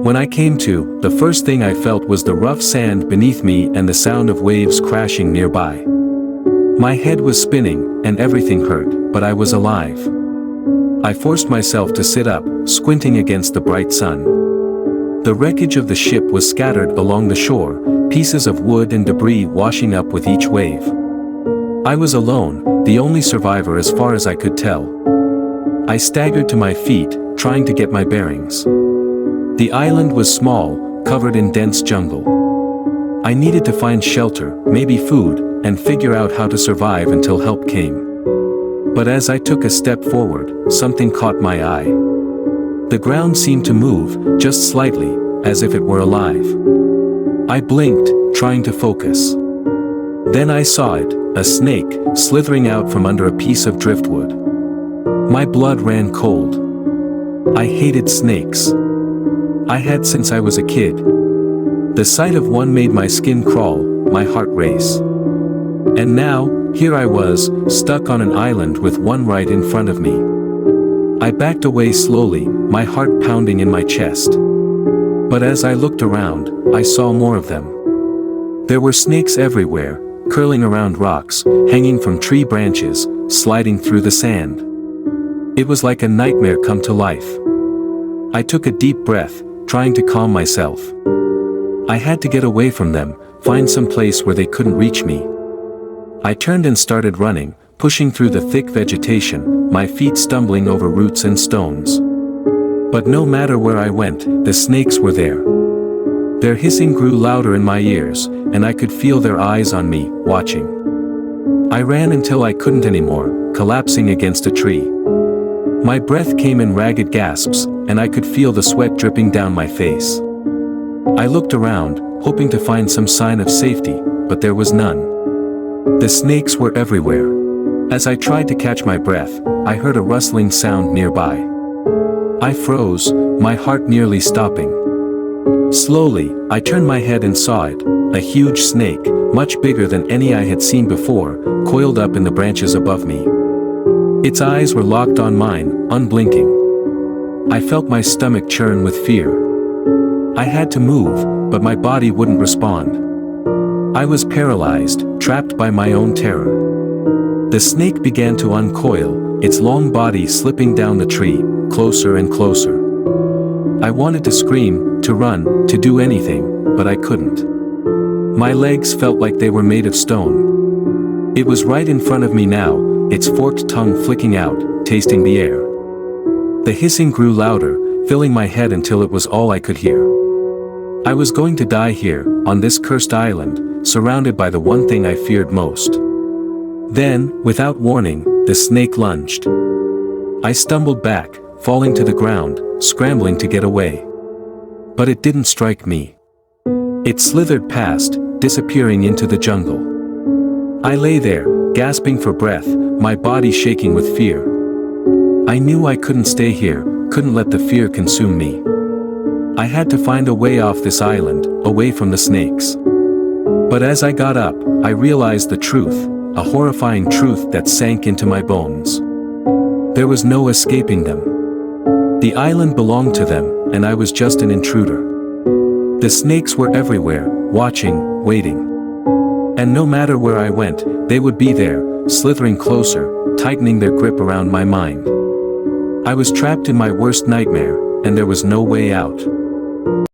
When I came to, the first thing I felt was the rough sand beneath me and the sound of waves crashing nearby. My head was spinning, and everything hurt, but I was alive. I forced myself to sit up, squinting against the bright sun. The wreckage of the ship was scattered along the shore, pieces of wood and debris washing up with each wave. I was alone, the only survivor as far as I could tell. I staggered to my feet, trying to get my bearings. The island was small, covered in dense jungle. I needed to find shelter, maybe food, and figure out how to survive until help came. But as I took a step forward, something caught my eye. The ground seemed to move, just slightly, as if it were alive. I blinked, trying to focus. Then I saw it, a snake, slithering out from under a piece of driftwood. My blood ran cold. I hated snakes. I had since I was a kid. The sight of one made my skin crawl, my heart race. And now, here I was, stuck on an island with one right in front of me. I backed away slowly, my heart pounding in my chest. But as I looked around, I saw more of them. There were snakes everywhere, curling around rocks, hanging from tree branches, sliding through the sand. It was like a nightmare come to life. I took a deep breath, trying to calm myself. I had to get away from them, find some place where they couldn't reach me. I turned and started running, pushing through the thick vegetation, my feet stumbling over roots and stones. But no matter where I went, the snakes were there. Their hissing grew louder in my ears, and I could feel their eyes on me, watching. I ran until I couldn't anymore, collapsing against a tree. My breath came in ragged gasps, and I could feel the sweat dripping down my face. I looked around, hoping to find some sign of safety, but there was none. The snakes were everywhere. As I tried to catch my breath, I heard a rustling sound nearby. I froze, my heart nearly stopping. Slowly, I turned my head and saw it, a huge snake, much bigger than any I had seen before, coiled up in the branches above me. Its eyes were locked on mine, unblinking. I felt my stomach churn with fear. I had to move, but my body wouldn't respond. I was paralyzed, trapped by my own terror. The snake began to uncoil, its long body slipping down the tree, closer and closer. I wanted to scream, to run, to do anything, but I couldn't. My legs felt like they were made of stone. It was right in front of me now, its forked tongue flicking out, tasting the air. The hissing grew louder, filling my head until it was all I could hear. I was going to die here, on this cursed island, surrounded by the one thing I feared most. Then, without warning, the snake lunged. I stumbled back, falling to the ground, scrambling to get away. But it didn't strike me. It slithered past, disappearing into the jungle. I lay there, gasping for breath, my body shaking with fear. I knew I couldn't stay here, couldn't let the fear consume me. I had to find a way off this island, away from the snakes. But as I got up, I realized the truth, a horrifying truth that sank into my bones. There was no escaping them. The island belonged to them, and I was just an intruder. The snakes were everywhere, watching, waiting. And no matter where I went, they would be there, slithering closer, tightening their grip around my mind. I was trapped in my worst nightmare, and there was no way out.